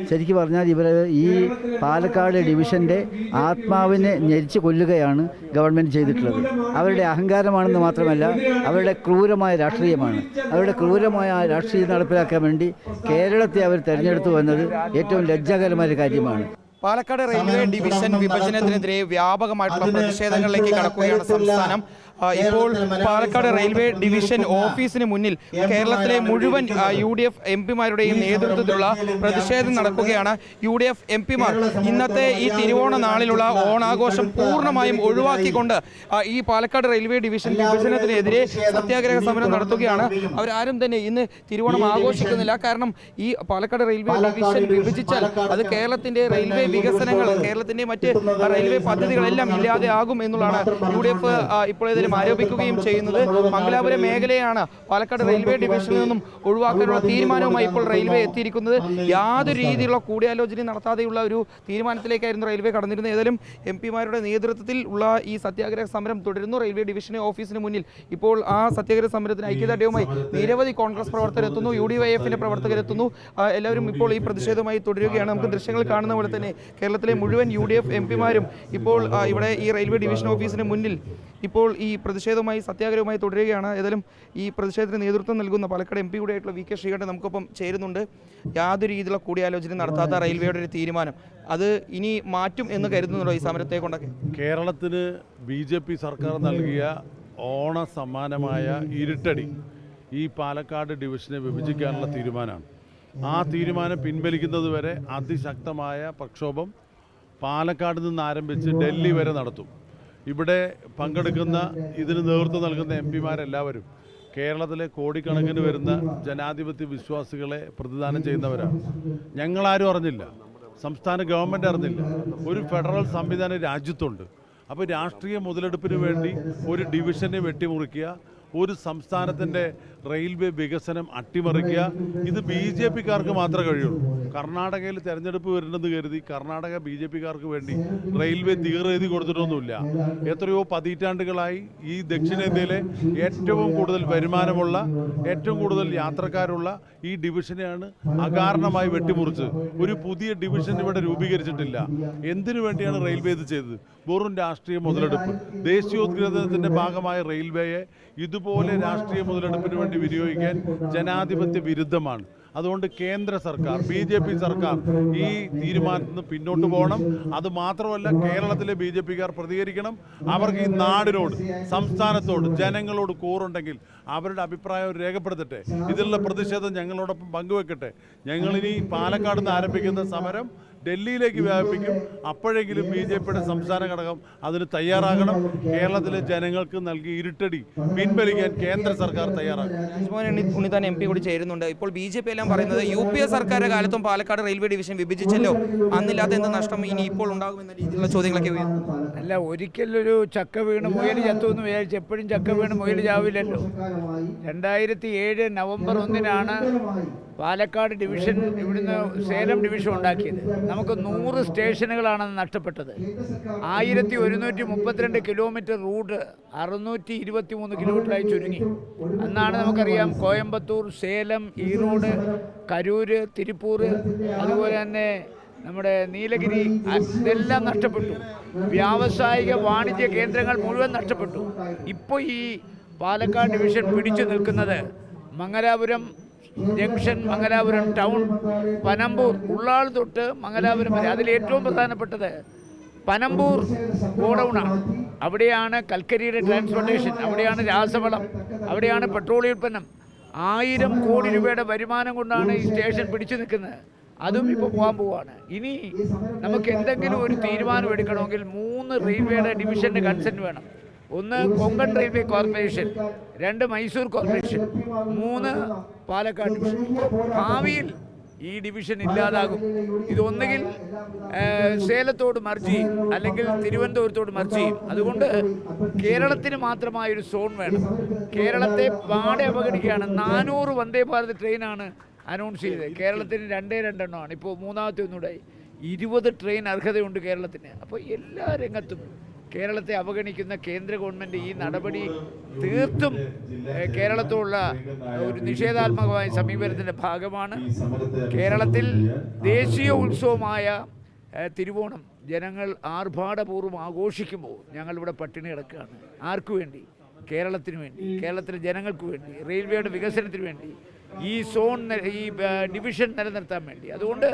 ശരിക്കും പറഞ്ഞാൽ ഇവർ ഈ പാലക്കാട് ഡിവിഷൻ്റെ ആത്മാവിനെ ഞെരിച്ച് കൊല്ലുകയാണ് ഗവൺമെൻറ് ചെയ്തിട്ടുള്ളത്. അവരുടെ അഹങ്കാരമാണെന്ന് മാത്രമല്ല, അവരുടെ ക്രൂരമായ രാഷ്ട്രീയമാണ്. അവരുടെ ക്രൂരമായ രാഷ്ട്രീയം നടപ്പിലാക്കാൻ വേണ്ടി കേരളത്തെ അവർ തിരഞ്ഞെടുത്തു വന്നത് ഏറ്റവും ലജ്ജാകരമായ കാര്യമാണ്. പാലക്കാട് റെയിൽവേ ഡിവിഷൻ വിഭജനത്തിനെതിരെ വ്യാപകമായിട്ടുള്ള പ്രതിഷേധങ്ങളിലേക്ക് കടക്കുകയാണ് സംസ്ഥാനം. ഇപ്പോൾ പാലക്കാട് റെയിൽവേ ഡിവിഷൻ ഓഫീസിന് മുന്നിൽ കേരളത്തിലെ മുഴുവൻ UDF MP-മാരുടെയും നേതൃത്വത്തിലുള്ള പ്രതിഷേധം നടക്കുകയാണ്. UDF MP-മാർ ഇന്നത്തെ ഈ തിരുവോണ നാളിലുള്ള ഓണാഘോഷം പൂർണ്ണമായും ഒഴിവാക്കിക്കൊണ്ട് ഈ പാലക്കാട് റെയിൽവേ ഡിവിഷൻ വിഭജനത്തിനെതിരെ സത്യാഗ്രഹ സമരം നടത്തുകയാണ്. അവരാരും തന്നെ ഇന്ന് തിരുവോണം ആഘോഷിക്കുന്നില്ല. കാരണം ഈ പാലക്കാട് റെയിൽവേ ഡിവിഷൻ വിഭജിച്ചാൽ അത് കേരളത്തിന്റെ റെയിൽവേ വികസനങ്ങൾ, കേരളത്തിന്റെ മറ്റ് റെയിൽവേ പദ്ധതികളെല്ലാം ഇല്ലാതെ ആകും എന്നുള്ളതാണ് UDF ഇപ്പോൾ ആരോപിക്കുകയും ചെയ്യുന്നത്. മംഗലാപുരം മേഖലയാണ് പാലക്കാട് റെയിൽവേ ഡിവിഷനിൽ നിന്നും ഒഴിവാക്കാനുള്ള തീരുമാനവുമായി ഇപ്പോൾ റെയിൽവേ എത്തിയിരിക്കുന്നത്. യാതൊരു രീതിയിലുള്ള കൂടിയാലോചന നടത്താതെയുള്ള ഒരു തീരുമാനത്തിലേക്കായിരുന്നു റെയിൽവേ കടന്നിരുന്നത്. ഏതായാലും MP-മാരുടെ നേതൃത്വത്തിൽ ഉള്ള ഈ സത്യാഗ്രഹ സമരം തുടരുന്നു. റെയിൽവേ ഡിവിഷൻ ഓഫീസിന് മുന്നിൽ ഇപ്പോൾ ആ സത്യാഗ്രഹ സമരത്തിന് ഐക്യദാർഢ്യവുമായി നിരവധി കോൺഗ്രസ് പ്രവർത്തകരെത്തുന്നു, UDYF-ന്റെ പ്രവർത്തകരെത്തുന്നു. എല്ലാവരും ഇപ്പോൾ ഈ പ്രതിഷേധവുമായി തുടരുകയാണ്. നമുക്ക് ദൃശ്യങ്ങൾ കാണുന്ന പോലെ തന്നെ കേരളത്തിലെ മുഴുവൻ UDF MP-മാരും ഇപ്പോൾ ഇവിടെ ഈ റെയിൽവേ ഡിവിഷൻ ഓഫീസിന് മുന്നിൽ ഇപ്പോൾ ഈ പ്രതിഷേധവുമായി സത്യാഗ്രഹവുമായി തുടരുകയാണ്. ഏതായാലും ഈ പ്രതിഷേധത്തിന് നേതൃത്വം നൽകുന്ന പാലക്കാട് MP കൂടെയായിട്ടുള്ള VK ശ്രീകണ്ഠൻ നമുക്കൊപ്പം ചേരുന്നുണ്ട്. യാതൊരു രീതിയിലുള്ള കൂടിയാലോചന നടത്താത്ത റെയിൽവേയുടെ ഒരു തീരുമാനം അത് ഇനി മാറ്റും എന്ന് കരുതുന്നുണ്ടോ ഈ സമരത്തെ കൊണ്ടൊക്കെ? കേരളത്തിന് BJP സർക്കാർ നൽകിയ ഓണ സമ്മാനമായ ഇരുട്ടടി ഈ പാലക്കാട് ഡിവിഷനെ വിഭജിക്കാനുള്ള തീരുമാനമാണ്. ആ തീരുമാനം പിൻവലിക്കുന്നത് വരെ അതിശക്തമായ പ്രക്ഷോഭം പാലക്കാട് നിന്ന് ആരംഭിച്ച് ഡൽഹി വരെ നടത്തും. ഇവിടെ പങ്കെടുക്കുന്ന, ഇതിന് നേതൃത്വം നൽകുന്ന MP-മാരെല്ലാവരും കേരളത്തിലെ കോടിക്കണക്കിന് വരുന്ന ജനാധിപത്യ വിശ്വാസികളെ പ്രതിദാനം ചെയ്യുന്നവരാണ്. ഞങ്ങളാരും അറിഞ്ഞില്ല, സംസ്ഥാന ഗവൺമെൻറ് അറിഞ്ഞില്ല. ഒരു ഫെഡറൽ സംവിധാനം രാജ്യത്തുണ്ട്. അപ്പോൾ രാഷ്ട്രീയ മുതലെടുപ്പിന് വേണ്ടി ഒരു ഡിവിഷനെ വെട്ടിമുറിക്കുക, ഒരു സംസ്ഥാനത്തിൻ്റെ റെയിൽവേ വികസനം അട്ടിമറിക്കുക, ഇത് BJP-കാർക്ക് മാത്രമേ കഴിയുള്ളൂ. കർണാടകയിൽ തെരഞ്ഞെടുപ്പ് വരുന്നത് കരുതി കർണാടക BJP-കാർക്ക് വേണ്ടി റെയിൽവേ തീരെഴുതി കൊടുത്തിട്ടൊന്നുമില്ല. എത്രയോ പതിറ്റാണ്ടുകളായി ഈ ദക്ഷിണേന്ത്യയിലെ ഏറ്റവും കൂടുതൽ വരുമാനമുള്ള, ഏറ്റവും കൂടുതൽ യാത്രക്കാരുള്ള ഈ ഡിവിഷനെയാണ് അകാരണമായി വെട്ടിമുറിച്ച് ഒരു പുതിയ ഡിവിഷൻ ഇവിടെ രൂപീകരിച്ചിട്ടില്ല. എന്തിനു വേണ്ടിയാണ് റെയിൽവേ ഇത് ചെയ്തത്? വെറും രാഷ്ട്രീയ മുതലെടുപ്പ്. ദേശീയോദ്ഗ്രഥനത്തിൻ്റെ ഭാഗമായ റെയിൽവേയെ ഇതുപോലെ രാഷ്ട്രീയ മുതലെടുപ്പിന് വേണ്ടി വിനിയോഗിക്കാൻ ജനാധിപത്യ വിരുദ്ധമാണ്. അതുകൊണ്ട് കേന്ദ്ര സർക്കാർ, BJP സർക്കാർ ഈ തീരുമാനത്തിൽ നിന്ന് പിന്നോട്ട് പോകണം. അതുമാത്രമല്ല, കേരളത്തിലെ BJP-കാർ പ്രതികരിക്കണം. അവർക്ക് ഈ നാടിനോട്, സംസ്ഥാനത്തോട്, ജനങ്ങളോട് കൂറുണ്ടെങ്കിൽ അവരുടെ അഭിപ്രായം രേഖപ്പെടുത്തട്ടെ. ഇതിലുള്ള പ്രതിഷേധം ഞങ്ങളോടൊപ്പം പങ്കുവെക്കട്ടെ. ഞങ്ങളിനി പാലക്കാട് നിന്ന് ആരംഭിക്കുന്ന സമരം ഡൽഹിയിലേക്ക് വ്യാപിപ്പിക്കും. അപ്പോഴെങ്കിലും BJP-യുടെ സംസ്ഥാന ഘടകം അതിന് തയ്യാറാകണം. കേരളത്തിലെ ജനങ്ങൾക്ക് നൽകി ഇരുട്ടടി പിൻവലിക്കാൻ കേന്ദ്ര സർക്കാർ തയ്യാറാകണം. ഉണ്ണിത്താൻ MP കൂടി ചേരുന്നുണ്ട്. ഇപ്പോൾ BJP എല്ലാം പറയുന്നത് UPA സർക്കാരിന്റെ കാലത്തും പാലക്കാട് റെയിൽവേ ഡിവിഷൻ വിഭജിച്ചല്ലോ, അന്നില്ലാത്ത എന്ത് നഷ്ടം ഇനി ഇപ്പോൾ ഉണ്ടാകുമെന്ന രീതിയിലുള്ള ചോദ്യങ്ങളൊക്കെ അല്ല, ഒരിക്കലൊരു ചക്ക വീണ് മുയൽ ചത്തു എന്ന് വിചാരിച്ച് എപ്പോഴും ചക്ക വീണ് മുയൽ ചാവില്ലല്ലോ. 2007 നവംബർ 1-നാണ് പാലക്കാട് ഡിവിഷൻ, ഇവിടുന്ന് സേലം ഡിവിഷൻ ഉണ്ടാക്കിയത്. നമുക്ക് 100 സ്റ്റേഷനുകളാണ് നഷ്ടപ്പെട്ടത്. 1132 കിലോമീറ്റർ റൂട്ട് 623 കിലോമീറ്ററായി ചുരുങ്ങി. അന്നാണ് നമുക്കറിയാം കോയമ്പത്തൂർ, സേലം, ഈറോഡ്, കരൂര്, തിരുപ്പൂർ, അതുപോലെ തന്നെ നമ്മുടെ നീലഗിരി, ഇതെല്ലാം നഷ്ടപ്പെട്ടു. വ്യാവസായിക വാണിജ്യ കേന്ദ്രങ്ങൾ മുഴുവൻ നഷ്ടപ്പെട്ടു. ഇപ്പോൾ ഈ പാലക്കാട് ഡിവിഷൻ പിടിച്ചു നിൽക്കുന്നത് മംഗലാപുരം ജംഗ്ഷൻ, മംഗലാപുരം ടൗൺ, പനമ്പൂർ, ഉള്ളാൾ തൊട്ട് മംഗലാപുരം വരെ. അതിലേറ്റവും പ്രധാനപ്പെട്ടത് പനമ്പൂർ ഗോഡൗണാണ്. അവിടെയാണ് കൽക്കരിയുടെ ട്രാൻസ്പോർട്ടേഷൻ, അവിടെയാണ് രാസവളം, അവിടെയാണ് പെട്രോളിയം ഉൽപ്പന്നം. 1000 കോടി രൂപയുടെ വരുമാനം കൊണ്ടാണ് ഈ സ്റ്റേഷൻ പിടിച്ചു നിൽക്കുന്നത്. അതും ഇപ്പോൾ പോകാൻ പോവുകയാണ്. ഇനി നമുക്ക് എന്തെങ്കിലും ഒരു തീരുമാനം എടുക്കണമെങ്കിൽ 3 റെയിൽവേയുടെ ഡിവിഷൻ്റെ കൺസെൻറ്റ് വേണം. 1 Konkan railway corporation, 2 Mysore corporation, 3 Palakkad division. ഭാവിയിൽ ഈ ഡിവിഷൻ ഇല്ലാതാകും. ഇതൊന്നുകിൽ സേലത്തോട് മർജ് ചെയ്യും, അല്ലെങ്കിൽ തിരുവനന്തപുരത്തോട് മർജ് ചെയ്യും. അതുകൊണ്ട് കേരളത്തിന് മാത്രമായൊരു സോൺ വേണം. കേരളത്തെ പാടെ അവഗണിക്കുകയാണ്. 400 വന്ദേ ഭാരത് ട്രെയിനാണ് അനൗൺസ് ചെയ്തത്. കേരളത്തിന് 2 ഇപ്പോൾ 3ാമത്തെ ഒന്നുകൂടായി. 20 ട്രെയിൻ അർഹതയുണ്ട് കേരളത്തിന്. അപ്പോൾ എല്ലാ രംഗത്തും കേരളത്തെ അവഗണിക്കുന്ന കേന്ദ്ര ഗവൺമെൻറ് ഈ നടപടി തീർത്തും കേരളത്തോടുള്ള ഒരു നിഷേധാത്മകമായ സമീപനത്തിൻ്റെ ഭാഗമാണ്. കേരളത്തിൽ ദേശീയ ഉത്സവമായ തിരുവോണം ജനങ്ങൾ ആർഭാടപൂർവ്വം ആഘോഷിക്കുമ്പോൾ ഞങ്ങളിവിടെ പട്ടിണി കിടക്കുകയാണ്. ആർക്കു വേണ്ടി? കേരളത്തിന് വേണ്ടി, കേരളത്തിലെ ജനങ്ങൾക്ക് വേണ്ടി, റെയിൽവേയുടെ വികസനത്തിന് വേണ്ടി, ഈ സോൺ, ഈ ഡിവിഷൻ നിലനിർത്താൻ വേണ്ടി. അതുകൊണ്ട്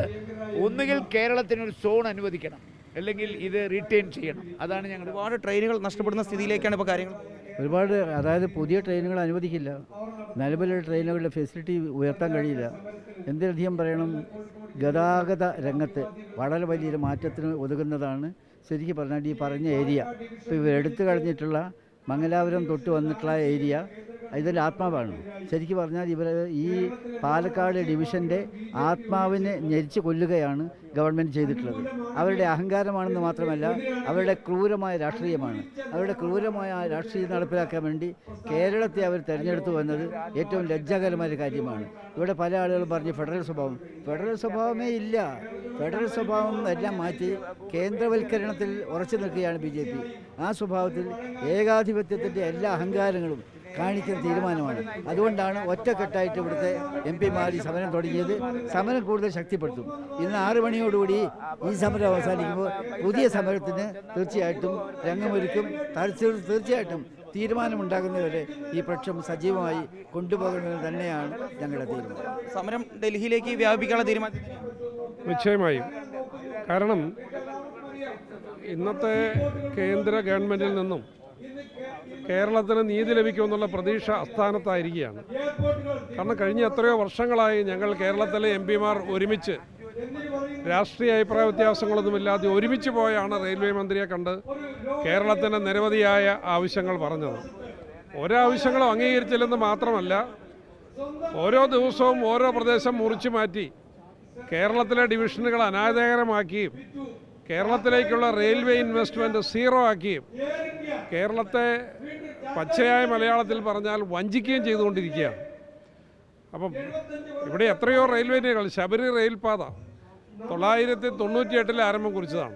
ഒന്നുകിൽ കേരളത്തിനൊരു സോൺ അനുവദിക്കണം, അല്ലെങ്കിൽ ഇത് റീറ്റെയിൻ ചെയ്യണം. അതാണ് ഞങ്ങൾ. ഒരുപാട് ട്രെയിനുകൾ നഷ്ടപ്പെടുന്ന സ്ഥിതിയിലേക്കാണ് ഇപ്പോൾ കാര്യങ്ങൾ. ഒരുപാട്, അതായത് പുതിയ ട്രെയിനുകൾ അനുവദിക്കില്ല. നിലവിലുള്ള ട്രെയിനുകളുടെ ഫെസിലിറ്റി ഉയർത്താൻ കഴിയില്ല. എന്തിനധികം പറയണം, ഗതാഗത രംഗത്ത് വളരെ വലിയൊരു മാറ്റത്തിന് ഒതുങ്ങുന്നതാണ് ശരിക്കും പറഞ്ഞാൽ ഈ പറഞ്ഞ ഏരിയ. ഇപ്പോൾ ഇവർ എടുത്തു കഴിഞ്ഞിട്ടുള്ള മംഗലാപുരം തൊട്ട് വന്നിട്ടുള്ള ഏരിയ ഇതിൻ്റെ ആത്മാവാണ്. ശരിക്കും പറഞ്ഞാൽ ഇവർ ഈ പാലക്കാട് ഡിവിഷൻ്റെ ആത്മാവിനെ ഞെരിച്ച് കൊല്ലുകയാണ് ഗവൺമെൻറ് ചെയ്തിട്ടുള്ളത്. അവരുടെ അഹങ്കാരമാണെന്ന് മാത്രമല്ല, അവരുടെ ക്രൂരമായ രാഷ്ട്രീയമാണ്. അവരുടെ ക്രൂരമായ രാഷ്ട്രീയം നടപ്പിലാക്കാൻ വേണ്ടി കേരളത്തെ അവർ തിരഞ്ഞെടുത്തു വന്നത് ഏറ്റവും ലജ്ജാകരമായ കാര്യമാണ്. ഇവിടെ പല ആളുകളും പറഞ്ഞ് ഫെഡറൽ സ്വഭാവമേ ഇല്ല. ഫെഡറൽ സ്വഭാവം എല്ലാം മാറ്റി കേന്ദ്രവൽക്കരണത്തിൽ ഉറച്ചു നിൽക്കുകയാണ് BJP. ആ സ്വഭാവത്തിൽ ഏകാധിപത്യത്തിൻ്റെ എല്ലാ അഹങ്കാരങ്ങളും കാണിക്കുന്ന തീരുമാനമാണ്. അതുകൊണ്ടാണ് ഒറ്റക്കെട്ടായിട്ട് ഇവിടുത്തെ MP-മാർ ഈ സമരം തുടങ്ങിയത്. സമരം കൂടുതൽ ശക്തിപ്പെടുത്തും. ഇന്ന് 6 മണിയോടുകൂടി ഈ സമരം അവസാനിക്കുമ്പോൾ പുതിയ സമരത്തിന് തീർച്ചയായിട്ടും രംഗമൊരുക്കും. തീർച്ചയായിട്ടും തീരുമാനമുണ്ടാകുന്നവരെ ഈ പ്രക്ഷോഭം സജീവമായി കൊണ്ടുപോകുന്നത് തന്നെയാണ് ഞങ്ങളുടെ തീരുമാനം. സമരം ഡൽഹിയിലേക്ക് വ്യാപിക്കാനുള്ള തീരുമാനം നിശ്ചയമായും. കാരണം ഇന്നത്തെ കേന്ദ്ര ഗവൺമെൻറ്റിൽ നിന്നും കേരളത്തിന് നീതി ലഭിക്കുമെന്നുള്ള പ്രതീക്ഷ അസ്ഥാനത്തായിരിക്കുകയാണ്. കാരണം കഴിഞ്ഞ എത്രയോ വർഷങ്ങളായി ഞങ്ങൾ കേരളത്തിലെ MP-മാർ ഒരുമിച്ച് രാഷ്ട്രീയ അഭിപ്രായ വ്യത്യാസങ്ങളൊന്നുമില്ലാതെ ഒരുമിച്ച് പോയാണ് റെയിൽവേ മന്ത്രിയെ കണ്ട് കേരളത്തിന് നിരവധിയായ ആവശ്യങ്ങൾ പറഞ്ഞത്. ഓരോ അംഗീകരിച്ചില്ലെന്ന് മാത്രമല്ല, ഓരോ ദിവസവും ഓരോ പ്രദേശം മുറിച്ചു മാറ്റി കേരളത്തിലെ ഡിവിഷനുകൾ അനാദായകരമാക്കിയും കേരളത്തിലേക്കുള്ള റെയിൽവേ ഇൻവെസ്റ്റ്മെൻറ്റ് സീറോ ആക്കിയും കേരളത്തെ പച്ചയായ മലയാളത്തിൽ പറഞ്ഞാൽ വഞ്ചിക്കുകയും ചെയ്തുകൊണ്ടിരിക്കുകയാണ്. അപ്പം ഇവിടെ എത്രയോ റെയിൽവേ ലൈനുകൾ, ശബരി റെയിൽപാത 998 ആരംഭം കുറിച്ചതാണ്.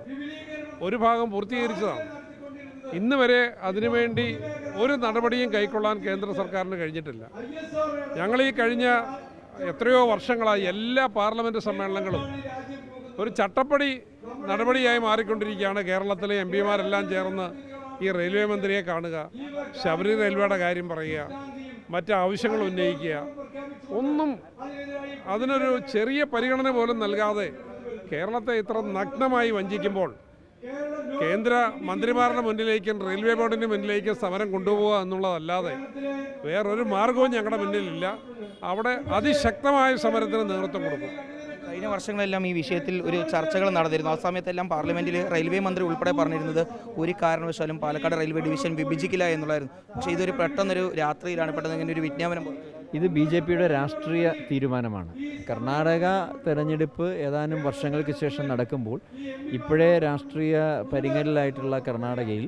ഒരു ഭാഗം പൂർത്തീകരിച്ചതാണ്. ഇന്ന് വരെ അതിനുവേണ്ടി ഒരു നടപടിയും കൈക്കൊള്ളാൻ കേന്ദ്ര സർക്കാരിന് കഴിഞ്ഞിട്ടില്ല. ഞങ്ങൾ ഈ കഴിഞ്ഞ എത്രയോ വർഷങ്ങളായി എല്ലാ പാർലമെൻറ്റ് സമ്മേളനങ്ങളും ഒരു ചട്ടപ്പടി നടപടിയായി മാറിക്കൊണ്ടിരിക്കുകയാണ്. കേരളത്തിലെ MP-മാരെല്ലാം ചേർന്ന് ഈ റെയിൽവേ മന്ത്രിയെ കാണുക, ശബരി റെയിൽവേയുടെ കാര്യം പറയുക, മറ്റ് ആവശ്യങ്ങൾ ഉന്നയിക്കുക. ഒന്നും അതിനൊരു ചെറിയ പരിഗണന പോലും നൽകാതെ കേരളത്തെ ഇത്ര നഗ്നമായി വഞ്ചിക്കുമ്പോൾ കേന്ദ്ര മന്ത്രിമാരുടെ മുന്നിലേക്കും റെയിൽവേ ബോർഡിൻ്റെ മുന്നിലേക്കും സമരം കൊണ്ടുപോകുക എന്നുള്ളതല്ലാതെ വേറൊരു മാർഗവും ഞങ്ങളുടെ മുന്നിലില്ല. അവിടെ അതിശക്തമായ സമരത്തിന് നേതൃത്വം കൊടുക്കും. കഴിഞ്ഞ വർഷങ്ങളെല്ലാം ഈ വിഷയത്തിൽ ഒരു ചർച്ചകൾ നടന്നിരുന്നു. ആ സമയത്തെല്ലാം പാർലമെന്റിൽ റെയിൽവേ മന്ത്രി ഉൾപ്പെടെ പറഞ്ഞിരുന്നത് ഒരു കാരണവശാലും പാലക്കാട് റെയിൽവേ ഡിവിഷൻ വിഭജിക്കില്ല എന്നുള്ളായിരുന്നു. പക്ഷേ ഇതൊരു പെട്ടെന്നൊരു രാത്രിയിലാണ് പെട്ടെന്ന് ഇങ്ങനെ ഒരു വിജ്ഞാപനം. ഇത് BJP-യുടെ രാഷ്ട്രീയ തീരുമാനമാണ്. കർണാടക തെരഞ്ഞെടുപ്പ് ഏതാനും വർഷങ്ങൾക്ക് ശേഷം നടക്കുമ്പോൾ ഇപ്പോഴേ രാഷ്ട്രീയ പരിങ്ങലിലായിട്ടുള്ള കർണാടകയിൽ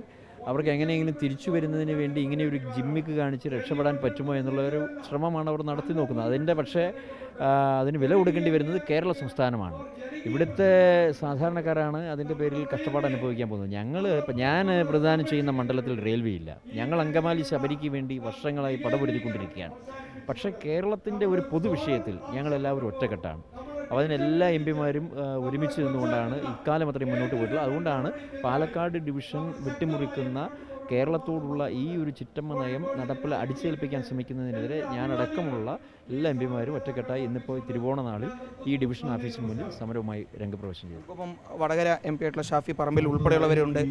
അവർക്ക് എങ്ങനെയെങ്കിലും തിരിച്ചു വരുന്നതിന് വേണ്ടി ഇങ്ങനെ ഒരു ജിമ്മിക്ക് കാണിച്ച് രക്ഷപ്പെടാൻ പറ്റുമോ എന്നുള്ള ഒരു ശ്രമമാണ് അവർ നടത്തി നോക്കുന്നത്. പക്ഷേ അതിന് വില കൊടുക്കേണ്ടി വരുന്നത് കേരള സംസ്ഥാനമാണ്. ഇവിടുത്തെ സാധാരണക്കാരാണ് അതിൻ്റെ പേരിൽ കഷ്ടപ്പാട് അനുഭവിക്കാൻ പോകുന്നത്. ഞാൻ പ്രദാനം ചെയ്യുന്ന മണ്ഡലത്തിൽ റെയിൽവേ ഇല്ല. ഞങ്ങൾ അങ്കമാലി ശബരിക്ക് വേണ്ടി വർഷങ്ങളായി പടപൊരുതിക്കൊണ്ടിരിക്കുകയാണ്. പക്ഷേ കേരളത്തിൻ്റെ ഒരു പൊതുവിഷയത്തിൽ ഞങ്ങളെല്ലാവരും ഒറ്റക്കെട്ടാണ്. അപ്പോൾ അതിനെല്ലാ MP-മാരും ഒരുമിച്ച് നിന്നുകൊണ്ടാണ് ഇക്കാലം അത്രയും മുന്നോട്ട് പോയിട്ടുള്ളത്. അതുകൊണ്ടാണ് പാലക്കാട് ഡിവിഷൻ വെട്ടിമുറിക്കുന്ന കേരളത്തോടുള്ള ഈ ഒരു ചിറ്റമ്മ നയം അടിച്ചേൽപ്പിക്കാൻ ശ്രമിക്കുന്നതിനെതിരെ ഞാനടക്കമുള്ള എല്ലാ MP-മാരും ഒറ്റക്കെട്ടായി ഇന്നിപ്പോൾ തിരുവോണ നാളിൽ ഈ ഡിവിഷൻ ഓഫീസിന് മുന്നിൽ സമരവുമായി രംഗപ്രവേശനം ചെയ്തു. ഇപ്പം വടകര MP ആയിട്ടുള്ള ഷാഫി പറമ്പിൽ ഉൾപ്പെടെയുള്ളവരുണ്ട്.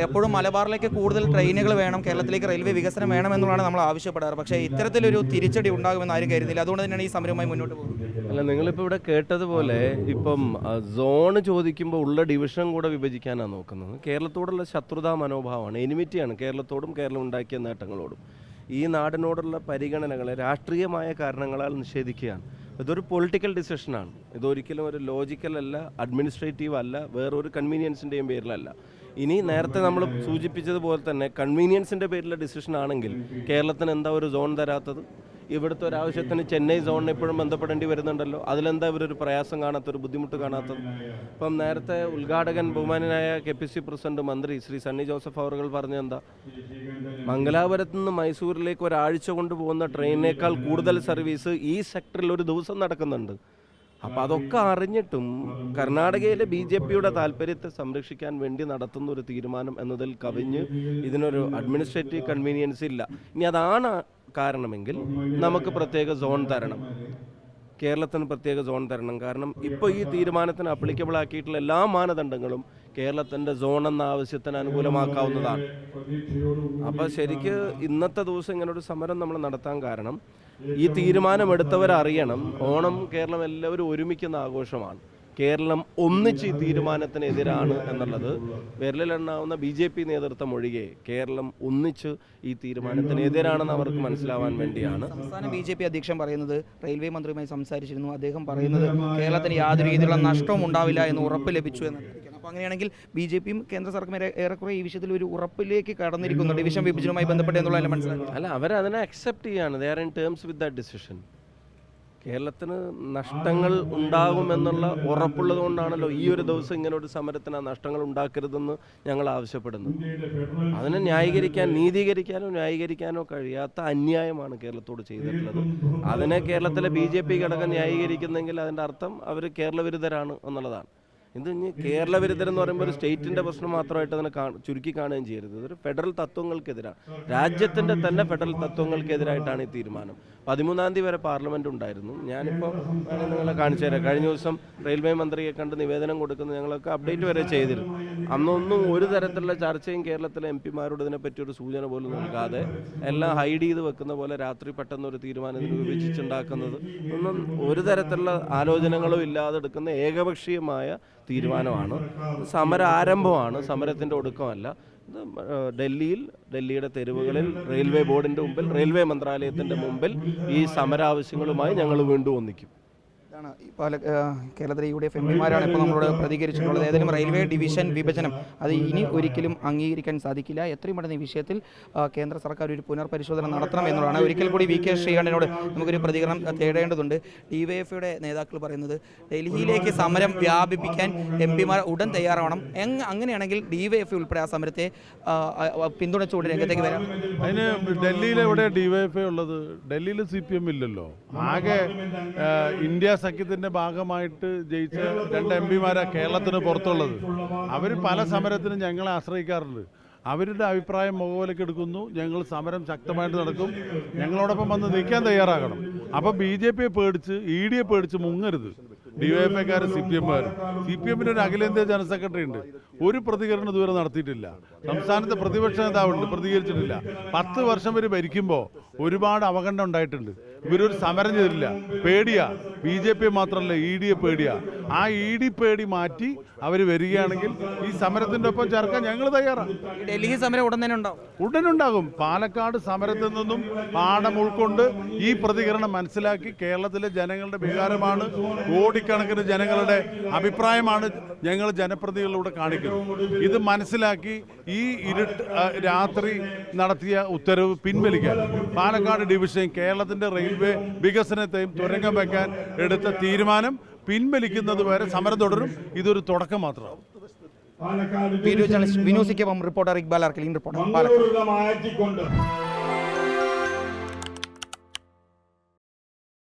എപ്പോഴും മലബാറിലേക്ക് കൂടുതൽ ട്രെയിനുകൾ വേണം, കേരളത്തിലേക്ക് റെയിൽവേ വികസനം വേണമെന്നുള്ളതാണ് നമ്മൾ ആവശ്യപ്പെടാറ്. പക്ഷേ ഇത്തരത്തിലൊരു തിരിച്ചടി ഉണ്ടാകുമെന്ന് ആരും കരുതില്ല. അതുകൊണ്ട് തന്നെയാണ് ഈ സമരവുമായി മുന്നോട്ട് പോകുന്നത്. അല്ല, നിങ്ങളിപ്പോൾ ഇവിടെ കേട്ടതുപോലെ ഇപ്പം സോണ് ചോദിക്കുമ്പോൾ ഉള്ള ഡിവിഷൻ കൂടെ വിഭജിക്കാനാണ് നോക്കുന്നത്. കേരളത്തോടുള്ള ശത്രുതാ മനോഭാവമാണ്, എനിമിറ്റിയാണ് കേരളത്തോടും കേരളം ഉണ്ടാക്കിയ നേട്ടങ്ങളോടും. ഈ നാടിനോടുള്ള പരിഗണനകളെ രാഷ്ട്രീയമായ കാരണങ്ങളാൽ നിഷേധിക്കുകയാണ്. ഇതൊരു പൊളിറ്റിക്കൽ ഡിസിഷനാണ്. ഇതൊരിക്കലും ഒരു ലോജിക്കൽ അല്ല, അഡ്മിനിസ്ട്രേറ്റീവ് അല്ല, വേറൊരു കൺവീനിയൻസിൻ്റെയും പേരിലല്ല. ഇനി നേരത്തെ നമ്മൾ സൂചിപ്പിച്ചതുപോലെ തന്നെ കൺവീനിയൻസിൻ്റെ പേരിലുള്ള ഡിസിഷൻ ആണെങ്കിൽ കേരളത്തിന് എന്താ ഒരു സോൺ തരാത്തത്? ഇവിടുത്തെ ഒരു ആവശ്യത്തിന് ചെന്നൈ സോണിനെ ഇപ്പോഴും ബന്ധപ്പെടേണ്ടി വരുന്നുണ്ടല്ലോ. അതിലെന്താ ഇവരൊരു പ്രയാസം കാണാത്തൊരു ബുദ്ധിമുട്ട് കാണാത്തത്? ഇപ്പം നേരത്തെ ഉദ്ഘാടകൻ ബഹുമാനായ KPC പ്രസിഡന്റ് മന്ത്രി ശ്രീ സണ്ണി ജോസഫ് അവർ പറഞ്ഞെന്താ, മംഗലാപുരത്ത് നിന്ന് മൈസൂരിലേക്ക് ഒരാഴ്ച കൊണ്ട് പോകുന്ന ട്രെയിനേക്കാൾ കൂടുതൽ സർവീസ് ഈ സെക്ടറിൽ ഒരു ദിവസം നടക്കുന്നുണ്ട്. അപ്പം അതൊക്കെ അറിഞ്ഞിട്ടും കർണാടകയിലെ BJPയുടെ താല്പര്യത്തെ സംരക്ഷിക്കാൻ വേണ്ടി നടത്തുന്ന ഒരു തീരുമാനം എന്നതിൽ കവിഞ്ഞ് ഇതിനൊരു അഡ്മിനിസ്ട്രേറ്റീവ് കൺവീനിയൻസ് ഇല്ല. ഇനി അതാണ് കാരണമെങ്കിൽ നമുക്ക് പ്രത്യേക സോൺ തരണം, കേരളത്തിന് പ്രത്യേക സോൺ തരണം. കാരണം ഇപ്പോൾ ഈ തീരുമാനത്തിന് അപ്ലിക്കബിൾ ആക്കിയിട്ടുള്ള എല്ലാ മാനദണ്ഡങ്ങളും കേരളത്തിൻ്റെ സോൺ എന്ന ആവശ്യത്തിന് അനുകൂലമാക്കാവുന്നതാണ്. അപ്പോൾ ശരിക്ക് ഇന്നത്തെ ദിവസം ഇങ്ങനൊരു സമരം നമ്മൾ നടത്താൻ കാരണം ഈ തീരുമാനമെടുത്തവരറിയണം, ഓണം കേരളം എല്ലാവരും ഒരുമിക്കുന്ന ആഘോഷമാണ്. കേരളം ഒന്നിച്ച് ഈ തീരുമാനത്തിനെതിരാണ് എന്നുള്ളത് വിരലിലെണ്ണാവുന്ന BJP നേതൃത്വം ഒഴികെ കേരളം ഒന്നിച്ച് ഈ തീരുമാനത്തിനെതിരാണെന്ന് അവർക്ക് മനസ്സിലാവാൻ വേണ്ടിയാണ്. സംസ്ഥാന BJP അധ്യക്ഷൻ പറയുന്നത്, റെയിൽവേ മന്ത്രിയുമായി സംസാരിച്ചിരുന്നു, അദ്ദേഹം പറയുന്നത് കേരളത്തിന് യാതൊരു രീതിയിലുള്ള നഷ്ടവും ഉണ്ടാവില്ല എന്ന് ഉറപ്പ് ലഭിച്ചു എന്നാണ്. അപ്പോൾ അങ്ങനെയാണെങ്കിൽ BJPയും കേന്ദ്ര സർക്കാരും ഏറെക്കുറെ ഈ വിഷയത്തിൽ ഒരു ഉറപ്പിലേക്ക് കടന്നിരിക്കുന്നു, ഡിവിഷൻ വിഭജനവുമായി ബന്ധപ്പെട്ട് എന്നുള്ളതിനെ മനസ്സിലാക്കി. അല്ല, അവരതിനെ അക്സെപ്റ്റ് ചെയ്യാണ്. They are in terms with that decision. കേരളത്തിന് നഷ്ടങ്ങൾ ഉണ്ടാകുമെന്നുള്ള ഉറപ്പുള്ളത് കൊണ്ടാണല്ലോ ഈ ഒരു ദിവസം ഇങ്ങനെ ഒരു സമരത്തിന് ആ നഷ്ടങ്ങൾ ഉണ്ടാക്കരുതെന്ന് ഞങ്ങൾ ആവശ്യപ്പെടുന്നു. അതിനെ ന്യായീകരിക്കാൻ, നീതീകരിക്കാനോ ന്യായീകരിക്കാനോ കഴിയാത്ത അന്യായമാണ് കേരളത്തോട് ചെയ്തിട്ടുള്ളത്. അതിനെ കേരളത്തിലെ BJP ഘടകം ന്യായീകരിക്കുന്നെങ്കിൽ അതിൻ്റെ അർത്ഥം അവർ കേരള വിരുദ്ധരാണ് എന്നുള്ളതാണ്. ഇത് ഇനി കേരള വിരുദ്ധരെന്ന് പറയുമ്പോൾ ഒരു സ്റ്റേറ്റിൻ്റെ പ്രശ്നം മാത്രമായിട്ട് അതിനെ ചുരുക്കി കാണുകയും ചെയ്യരുത്. ഇതൊരു ഫെഡറൽ തത്വങ്ങൾക്കെതിരാണ്, രാജ്യത്തിൻ്റെ തന്നെ ഫെഡറൽ തത്വങ്ങൾക്കെതിരായിട്ടാണ് ഈ തീരുമാനം. 13-ാം തീയതി വരെ പാർലമെൻറ്റ് ഉണ്ടായിരുന്നു. ഞാനിപ്പോൾ നിങ്ങളെ കാണിച്ചു തരാം. കഴിഞ്ഞ ദിവസം റെയിൽവേ മന്ത്രിയെ കണ്ട് നിവേദനം കൊടുക്കുന്നത് ഞങ്ങളൊക്കെ അപ്ഡേറ്റ് വരെ ചെയ്തിരുന്നു. അന്നൊന്നും ഒരു തരത്തിലുള്ള ചർച്ചയും കേരളത്തിലെ MP-മാരോട് ഇതിനെപ്പറ്റി ഒരു സൂചന പോലും നൽകാതെ എല്ലാം ഹൈഡ് ചെയ്ത് വെക്കുന്ന പോലെ രാത്രി പെട്ടെന്ന് ഒരു തീരുമാനത്തിന് വിഭജിച്ചുണ്ടാക്കുന്നത് ഒന്നും ഒരു തരത്തിലുള്ള ആലോചനകളും ഇല്ലാതെ എടുക്കുന്ന ഏകപക്ഷീയമായ തീരുമാനമാണ്. സമര ആരംഭമാണ്, സമരത്തിൻ്റെ ഒടുക്കമല്ല. ഇത് ഡൽഹിയുടെ തെരുവുകളിൽ റെയിൽവേ ബോർഡിൻ്റെ മുമ്പിൽ, റെയിൽവേ മന്ത്രാലയത്തിൻ്റെ മുമ്പിൽ ഈ സമരാവശ്യങ്ങളുമായി ഞങ്ങൾ വീണ്ടും ഒന്നിക്കും. ഇതാണ് കേരളത്തിലെ UDF MP-മാരാണ് ഇപ്പോൾ നമ്മളോട് പ്രതികരിച്ചിട്ടുള്ളത്. ഏതായാലും റെയിൽവേ ഡിവിഷൻ വിഭജനം അത് ഇനി ഒരിക്കലും അംഗീകരിക്കാൻ സാധിക്കില്ല. എത്രയും പെട്ടെന്ന് ഈ വിഷയത്തിൽ കേന്ദ്ര സർക്കാർ ഒരു പുനർപരിശോധന നടത്തണം എന്നുള്ളതാണ്. ഒരിക്കൽ കൂടി VK ശ്രീകണ്ഠനോട് നമുക്കൊരു പ്രതികരണം തേടേണ്ടതുണ്ട്. DYFയുടെ നേതാക്കൾ പറയുന്നത് ഡൽഹിയിലേക്ക് സമരം വ്യാപിപ്പിക്കാൻ MP-മാർ ഉടൻ തയ്യാറാവണം. അങ്ങനെയാണെങ്കിൽ DYF ഉൾപ്പെടെ ആ സമരത്തെ പിന്തുണച്ചുകൊണ്ട് രംഗത്തേക്ക് വരാം. അതിന് ഡൽഹിയിലെവിടെ DYFI ഉള്ളത്? ഡൽഹിയിൽ CPM ഇല്ലല്ലോ. ആകെ ഇന്ത്യ സഖ്യത്തിൻ്റെ ഭാഗമായിട്ട് ജയിച്ച 2 MP-മാരാ കേരളത്തിന് പുറത്തുള്ളത്. അവർ പല സമരത്തിനും ഞങ്ങളെ ആശ്രയിക്കാറുണ്ട്. അവരുടെ അഭിപ്രായം മുഖവിലേക്ക് എടുക്കുന്നു. ഞങ്ങൾ സമരം ശക്തമായിട്ട് നടക്കും. ഞങ്ങളോടൊപ്പം വന്ന് നിൽക്കാൻ തയ്യാറാകണം. അപ്പോൾ BJPയെ പേടിച്ച്, EDയെ പേടിച്ച് മുങ്ങരുത്. DYFIക്കാർ, CPM-ന് ഒരു അഖിലേന്ത്യാ ജനറൽ സെക്രട്ടറി ഉണ്ട്. ഒരു പ്രതികരണം ഇതുവരെ നടത്തിയിട്ടില്ല. സംസ്ഥാനത്തെ പ്രതിപക്ഷ നേതാവുണ്ട്, പ്രതികരിച്ചിട്ടില്ല. 10 വർഷം വരെ ഭരിക്കുമ്പോൾ ഒരുപാട് അവഗണന ഉണ്ടായിട്ടുണ്ട്. ഇവരൊരു സമരം ചെയ്തിട്ടില്ല. പേടിയാ, BJP മാത്രമല്ല EDയെ പേടിയാ. ആ ED പേടി മാറ്റി അവർ വരികയാണെങ്കിൽ ഈ സമരത്തിൻ്റെ ഒപ്പം ചേർക്കാൻ ഞങ്ങൾ തയ്യാറാണ്. ഡൽഹി സമരം ഉടനുണ്ടാകും. പാലക്കാട് സമരത്തിൽ നിന്നും പാഠം ഉൾക്കൊണ്ട് ഈ പ്രതികരണം മനസ്സിലാക്കി കേരളത്തിലെ ജനങ്ങളുടെ വികാരമാണ്, കോടിക്കണക്കിന് ജനങ്ങളുടെ അഭിപ്രായമാണ് ഞങ്ങൾ ജനപ്രതിനിധികളിലൂടെ കാണിക്കുന്നത്. ഇത് മനസ്സിലാക്കി ഈ രാത്രി നടത്തിയ ഉത്തരവ് പിൻവലിക്കാൻ പാലക്കാട് ഡിവിഷൻ കേരളത്തിൻ്റെ റെയിൽവേ വികസനത്തെയും തുരങ്കം വയ്ക്കാൻ എടുത്ത തീരുമാനം പിൻവലിക്കുന്നത് വരെ സമരം തുടരും. ഇതൊരു തുടക്കം മാത്രമാണ്. വീഡിയോ ജേർണലിസ്റ്റ് വിനോസിക്കൊപ്പം റിപ്പോർട്ടർ ഇക്ബാൽ ആർക്കലിൻ റിപ്പോർട്ടർ പാലക്കാട്.